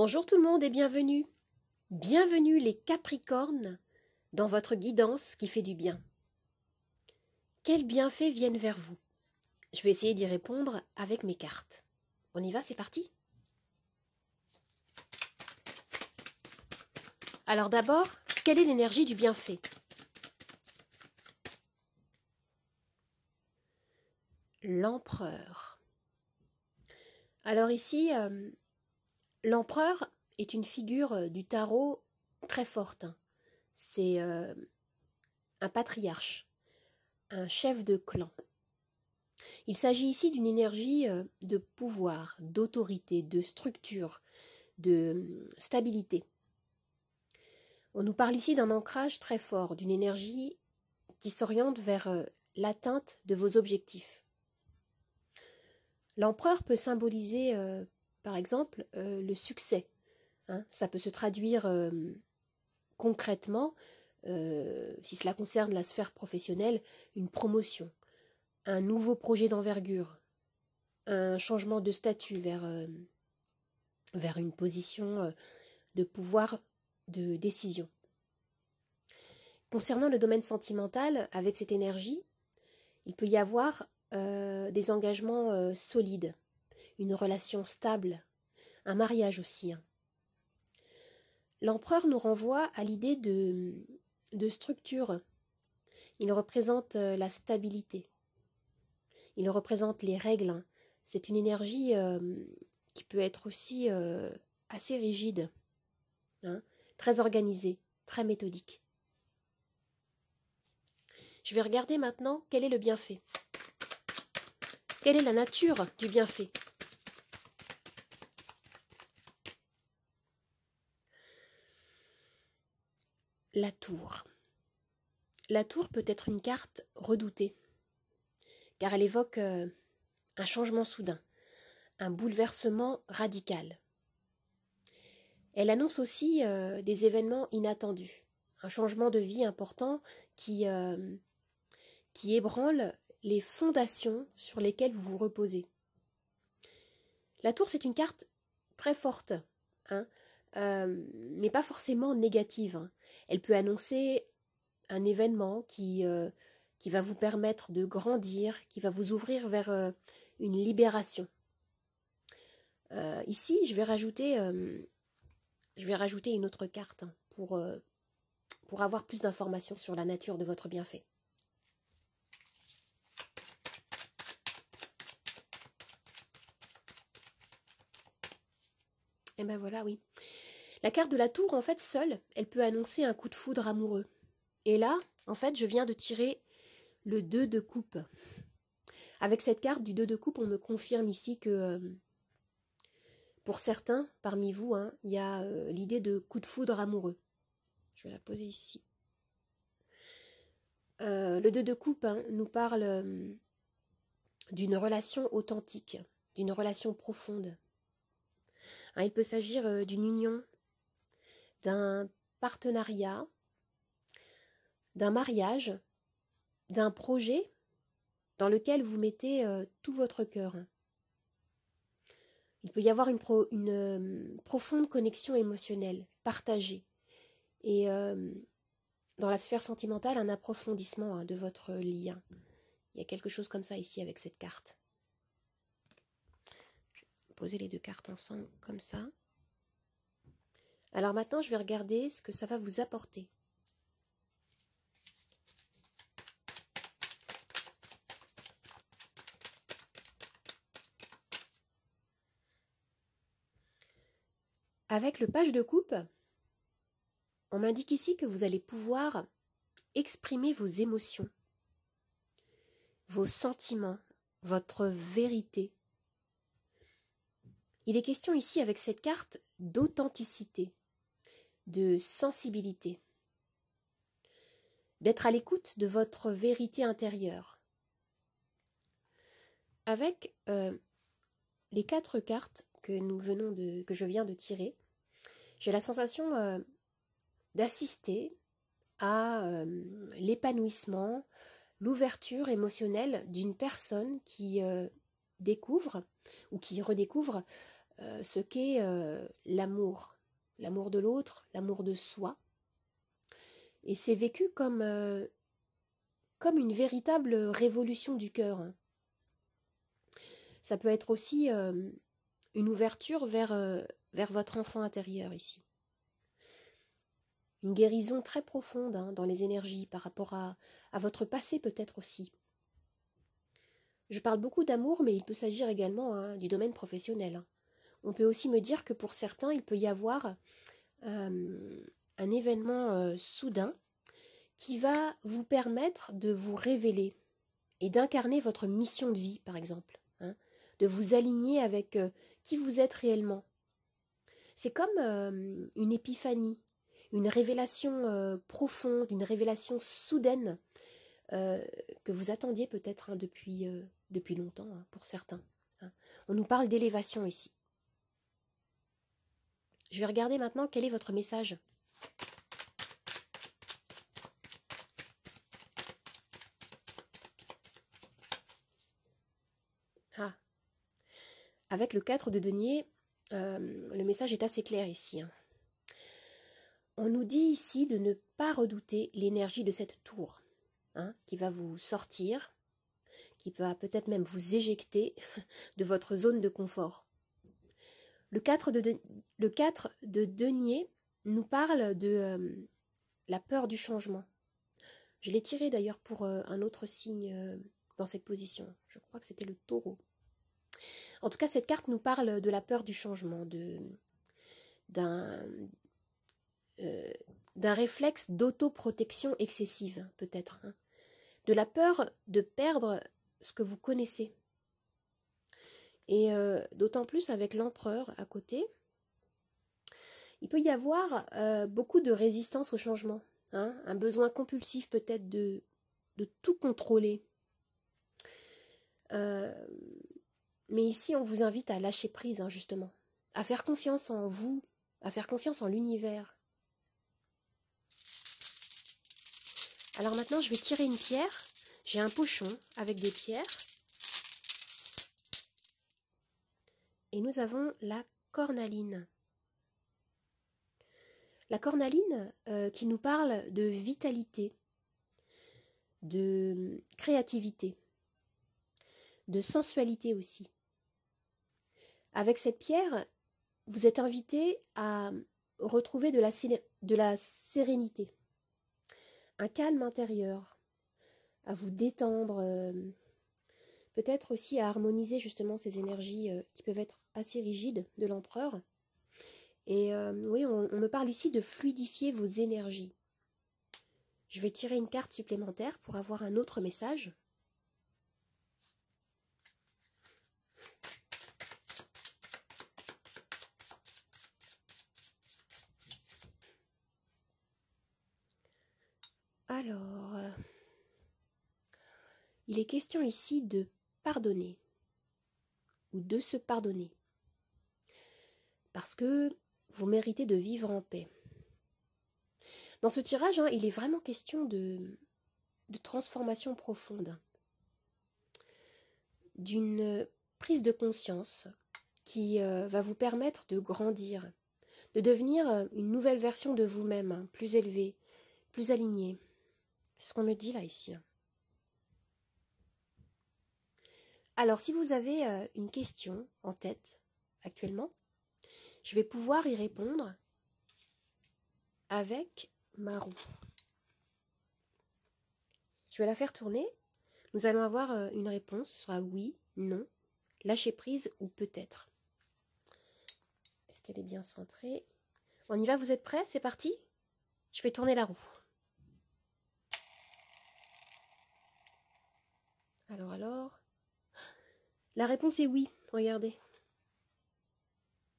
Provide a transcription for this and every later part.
Bonjour tout le monde et bienvenue. Bienvenue les Capricornes dans votre guidance qui fait du bien. Quels bienfaits viennent vers vous? Je vais essayer d'y répondre avec mes cartes. On y va, c'est parti? Alors d'abord, quelle est l'énergie du bienfait? L'empereur. Alors ici, l'empereur est une figure du tarot très forte. C'est un patriarche, un chef de clan. Il s'agit ici d'une énergie de pouvoir, d'autorité, de structure, de stabilité. On nous parle ici d'un ancrage très fort, d'une énergie qui s'oriente vers l'atteinte de vos objectifs. L'empereur peut symboliser, par exemple, le succès. Ça peut se traduire concrètement, si cela concerne la sphère professionnelle, une promotion, un nouveau projet d'envergure, un changement de statut vers une position de pouvoir de décision. Concernant le domaine sentimental, avec cette énergie, il peut y avoir des engagements solides, une relation stable, un mariage aussi. L'empereur nous renvoie à l'idée de structure. Il représente la stabilité. Il représente les règles. C'est une énergie qui peut être aussi assez rigide, très organisée, très méthodique. Je vais regarder maintenant quel est le bienfait. Quelle est la nature du bienfait? La tour. La tour peut être une carte redoutée, car elle évoque un changement soudain, un bouleversement radical. Elle annonce aussi des événements inattendus, un changement de vie important qui ébranle les fondations sur lesquelles vous vous reposez. La tour, c'est une carte très forte, mais pas forcément négative. Elle peut annoncer un événement qui va vous permettre de grandir, qui va vous ouvrir vers une libération. Ici, je vais rajouter une autre carte pour avoir plus d'informations sur la nature de votre bienfait. Et ben voilà, oui. La carte de la tour, en fait, seule, elle peut annoncer un coup de foudre amoureux. Et là, en fait, je viens de tirer le 2 de coupe. Avec cette carte du 2 de coupe, on me confirme ici que pour certains, parmi vous, il y a l'idée de coup de foudre amoureux. Je vais la poser ici. Le 2 de coupe nous parle d'une relation authentique, d'une relation profonde. Il peut s'agir d'une union, d'un partenariat, d'un mariage, d'un projet dans lequel vous mettez tout votre cœur. Il peut y avoir une profonde connexion émotionnelle, partagée. Et dans la sphère sentimentale, un approfondissement de votre lien. Il y a quelque chose comme ça ici avec cette carte. Je vais poser les deux cartes ensemble comme ça. Alors maintenant, je vais regarder ce que ça va vous apporter. Avec le page de coupe, on m'indique ici que vous allez pouvoir exprimer vos émotions, vos sentiments, votre vérité. Il est question ici avec cette carte d'authenticité, de sensibilité, d'être à l'écoute de votre vérité intérieure. Avec les 4 cartes que je viens de tirer, j'ai la sensation d'assister à l'épanouissement, l'ouverture émotionnelle d'une personne qui découvre ou qui redécouvre ce qu'est l'amour. L'amour de l'autre, l'amour de soi. Et c'est vécu comme une véritable révolution du cœur. Ça peut être aussi une ouverture vers votre enfant intérieur ici. Une guérison très profonde dans les énergies par rapport à votre passé peut-être aussi. Je parle beaucoup d'amour, mais il peut s'agir également du domaine professionnel. On peut aussi me dire que pour certains, il peut y avoir un événement soudain qui va vous permettre de vous révéler et d'incarner votre mission de vie, par exemple, de vous aligner avec qui vous êtes réellement. C'est comme une épiphanie, une révélation profonde, une révélation soudaine que vous attendiez peut-être depuis longtemps, pour certains. On nous parle d'élévation ici. Je vais regarder maintenant quel est votre message. Ah, avec le 4 de denier, le message est assez clair ici. On nous dit ici de ne pas redouter l'énergie de cette tour, qui va vous sortir, qui va peut-être même vous éjecter de votre zone de confort. Le 4 de denier nous parle de la peur du changement. Je l'ai tiré d'ailleurs pour un autre signe dans cette position. Je crois que c'était le taureau. En tout cas, cette carte nous parle de la peur du changement, d'un réflexe d'autoprotection excessive, peut-être. De la peur de perdre ce que vous connaissez. Et d'autant plus avec l'empereur à côté, il peut y avoir beaucoup de résistance au changement. Un besoin compulsif peut-être de tout contrôler. Mais ici, on vous invite à lâcher prise, justement. À faire confiance en vous, à faire confiance en l'univers. Alors maintenant, je vais tirer une pierre. J'ai un pochon avec des pierres. Et nous avons la cornaline. La cornaline qui nous parle de vitalité, de créativité, de sensualité aussi. Avec cette pierre, vous êtes invité à retrouver de la sérénité, un calme intérieur, à vous détendre, peut-être aussi à harmoniser justement ces énergies qui peuvent être assez rigides de l'empereur. Et oui, on me parle ici de fluidifier vos énergies. Je vais tirer une carte supplémentaire pour avoir un autre message. Alors, il est question ici de pardonner ou de se pardonner. Parce que vous méritez de vivre en paix. Dans ce tirage, il est vraiment question de transformation profonde, d'une prise de conscience qui va vous permettre de grandir, de devenir une nouvelle version de vous-même, plus élevée, plus alignée. C'est ce qu'on me dit là, ici. Alors, si vous avez une question en tête actuellement, je vais pouvoir y répondre avec ma roue. Je vais la faire tourner. Nous allons avoir une réponse. Ce sera oui, non, lâcher prise ou peut-être. Est-ce qu'elle est bien centrée? On y va, vous êtes prêts? C'est parti? Je vais tourner la roue. Alors. La réponse est oui. Regardez.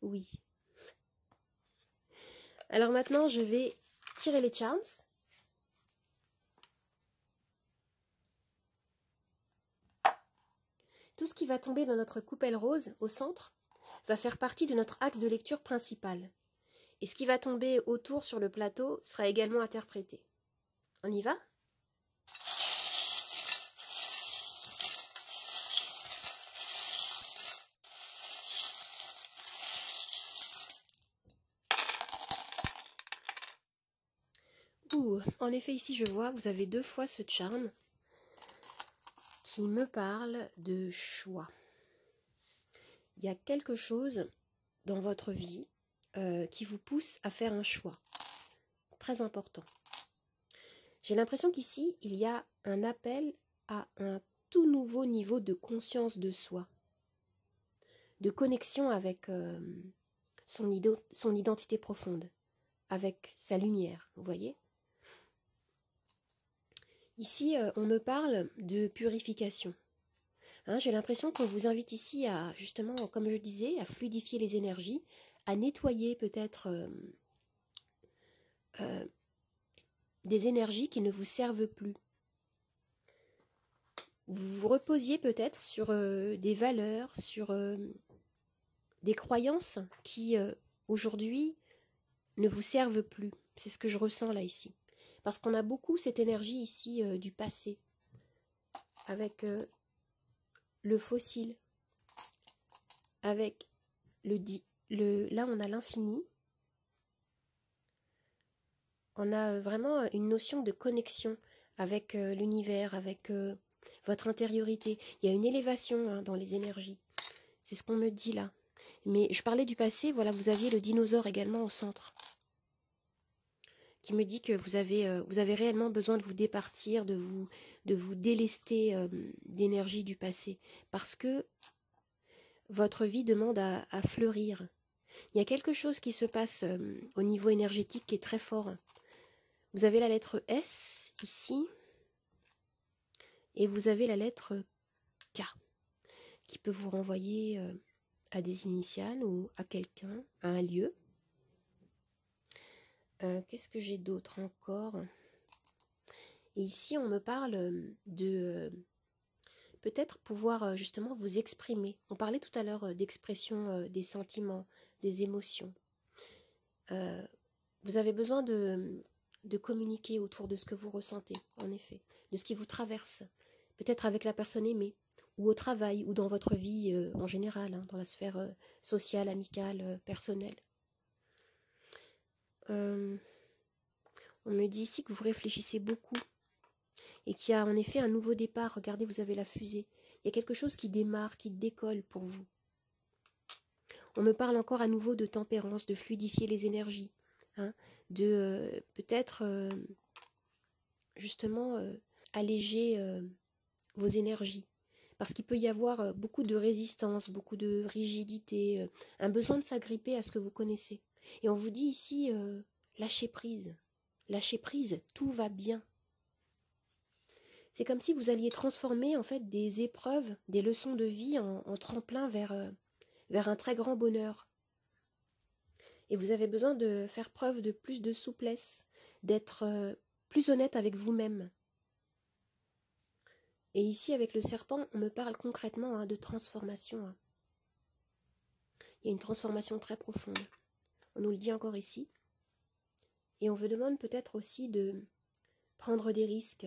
Oui. Alors maintenant, je vais tirer les charms. Tout ce qui va tomber dans notre coupelle rose, au centre, va faire partie de notre axe de lecture principal. Et ce qui va tomber autour sur le plateau sera également interprété. On y va ? En effet, ici, je vois, vous avez 2 fois ce charme qui me parle de choix. Il y a quelque chose dans votre vie qui vous pousse à faire un choix très important. J'ai l'impression qu'ici, il y a un appel à un tout nouveau niveau de conscience de soi, de connexion avec son identité profonde, avec sa lumière, vous voyez? Ici, on me parle de purification. Hein, j'ai l'impression qu'on vous invite ici à, justement, comme je disais, à fluidifier les énergies, à nettoyer peut-être des énergies qui ne vous servent plus. Vous vous reposiez peut-être sur des valeurs, sur des croyances qui, aujourd'hui, ne vous servent plus. C'est ce que je ressens là, ici. Parce qu'on a beaucoup cette énergie ici du passé, avec le fossile, avec là on a l'infini. On a vraiment une notion de connexion avec l'univers, avec votre intériorité. Il y a une élévation dans les énergies. C'est ce qu'on me dit là. Mais je parlais du passé, voilà, vous aviez le dinosaure également au centre, qui me dit que vous avez réellement besoin de vous départir, de vous délester d'énergie du passé, parce que votre vie demande à fleurir. Il y a quelque chose qui se passe au niveau énergétique qui est très fort. Vous avez la lettre S ici, et vous avez la lettre K, qui peut vous renvoyer à des initiales ou à quelqu'un, à un lieu. Qu'est-ce que j'ai d'autre encore? Et ici, on me parle de peut-être pouvoir justement vous exprimer. On parlait tout à l'heure d'expression des sentiments, des émotions. Vous avez besoin de communiquer autour de ce que vous ressentez, en effet, de ce qui vous traverse, peut-être avec la personne aimée, ou au travail, ou dans votre vie en général, hein, dans la sphère sociale, amicale, personnelle. On me dit ici que vous réfléchissez beaucoup et qu'il y a en effet un nouveau départ. Regardez, vous avez la fusée. Il y a quelque chose qui démarre, qui décolle pour vous. On me parle encore à nouveau de tempérance, de fluidifier les énergies, hein, de peut-être justement alléger vos énergies. Parce qu'il peut y avoir beaucoup de résistance, beaucoup de rigidité, un besoin de s'agripper à ce que vous connaissez. Et on vous dit ici, lâchez prise. Lâchez prise, tout va bien. C'est comme si vous alliez transformer en fait des épreuves, des leçons de vie en tremplin vers un très grand bonheur. Et vous avez besoin de faire preuve de plus de souplesse, d'être plus honnête avec vous-même. Et ici, avec le serpent, on me parle concrètement de transformation. Hein. Il y a une transformation très profonde. On nous le dit encore ici. Et on vous demande peut-être aussi de prendre des risques.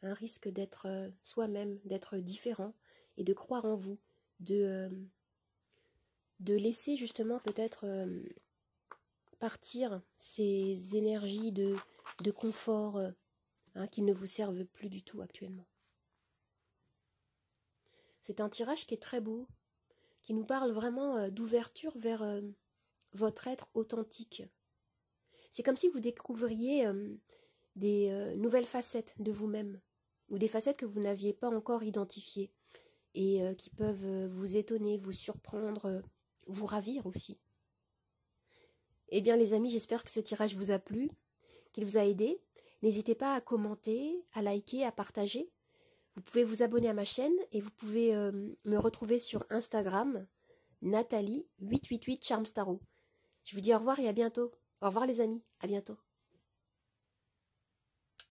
Un risque d'être soi-même, d'être différent et de croire en vous. De laisser justement peut-être partir ces énergies de confort qui ne vous servent plus du tout actuellement. C'est un tirage qui est très beau, qui nous parle vraiment d'ouverture vers votre être authentique. C'est comme si vous découvriez des nouvelles facettes de vous-même, ou des facettes que vous n'aviez pas encore identifiées, et qui peuvent vous étonner, vous surprendre, vous ravir aussi. Eh bien les amis, j'espère que ce tirage vous a plu, qu'il vous a aidé. N'hésitez pas à commenter, à liker, à partager. Vous pouvez vous abonner à ma chaîne et vous pouvez me retrouver sur Instagram, Nathalie888 Charms Tarot. Je vous dis au revoir et à bientôt. Au revoir les amis, à bientôt.